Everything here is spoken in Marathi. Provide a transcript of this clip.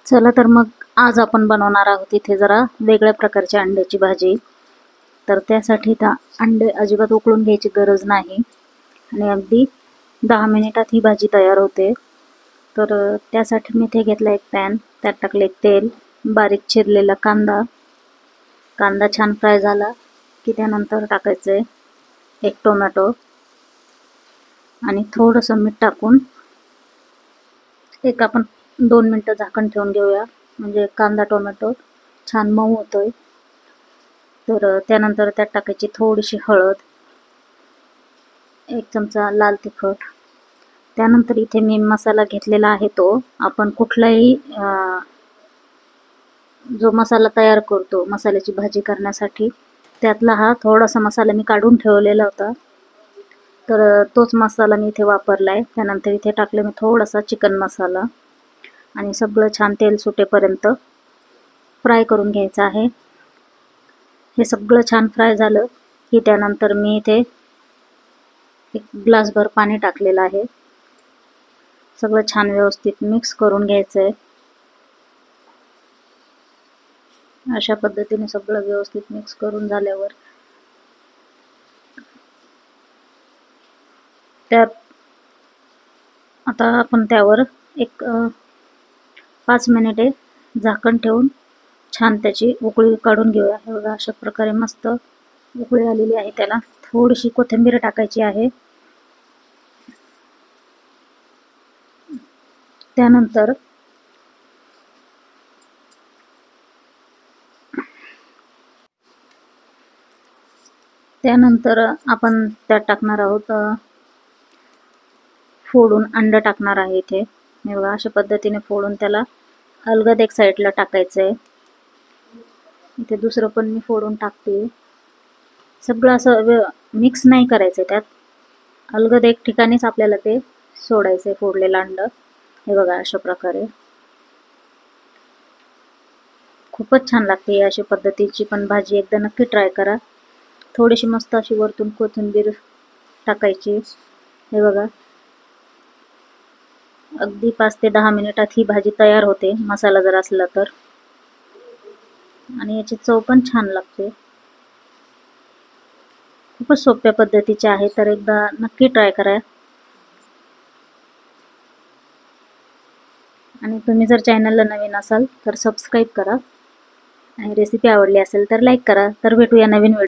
चला तर मग आज आपण बनवणार आहोत इथे जरा वेगळ्या प्रकारची अंड्याची भाजी। तर त्यासाठी अंडे अजिबात उकळून घ्यायची गरज नाही आणि अगदी 10 मिनिटात ही भाजी तयार होते। तर त्यासाठी मी इथे घेतला एक पॅन, त्यात टाकले तेल, बारीक चिरलेला कांदा। कांदा छान फ्राय झाला की त्यानंतर टाकायचे एक टोमॅटो आणि थोडंसं मीठ टाकून आपण 2 मिनिटं झाकण ठेवून घेऊया, म्हणजे कांदा टोमॅटो छान मऊ होतोय। तर त्यानंतर त्यात टाकायची थोडीशी हळद, 1 चमचा लाल तिखट। त्यानंतर इथे मी मसाला घेतलेला आहे, तो आपण कुठलाही जो मसाला तयार करतो मसाल्याची भाजी करण्यासाठी त्यातला हा थोडासा मसाला मी काढून ठेवलेला होता, तर तोच मसाला मी इथे वापरलाय। त्यानंतर इथे टाकले मी थोडासा चिकन मसाला आणि सगळं छान तेल सुटेपर्यंत फ्राय करून घ्यायचं आहे। हे सगळं छान फ्राय झालं की त्यानंतर मी इथे 1 ग्लासभर पाणी टाकलेलं आहे। सगळं छान व्यवस्थित मिक्स करून घ्यायचं आहे। अशा पद्धतीने सगळं व्यवस्थित मिक्स करून झाल्यावर आता आपण त्यावर 5 मिनिटे झाकण ठेवून छान त्याची उकळी काढून घेऊया। हे बघा, अशा प्रकारे मस्त उकळी आलेली आहे। त्याला थोडीशी कोथिंबीर टाकायची आहे। त्यानंतर आपण त्यात टाकणार आहोत फोडून अंड टाकणार आहे इथे। हे बघा, अशा पद्धतीने फोडून त्याला अलगद एक साईडला टाकायचं आहे। इथे दुसरं पण मी फोडून टाकते। सगळं असं मिक्स नाही करायचं, त्यात अलगद एक ठिकाणीच आपल्याला ते सोडायचं आहे फोडलेलं अंड। हे बघा, अशा प्रकारे खूपच छान लागते अशा पद्धतीची पण भाजी, एकदा नक्की ट्राय करा। थोडीशी मस्त अशी वरतून कोथिंबीर टाकायची। हे बघा, अगदी 5 ते 10 मिनिटात ही भाजी तयार होते, मसाला जर असला तर, आणि याची चव पण छान लागते। खूपच सोप्या पद्धतीचे आहे, तर एकदा नक्की ट्राय करा। आणि तुम्ही जर चॅनलला नवीन असाल तर सबस्क्राईब करा आणि रेसिपी आवडली असेल तर लाईक करा। तर भेटूया नवीन व्हिडिओ।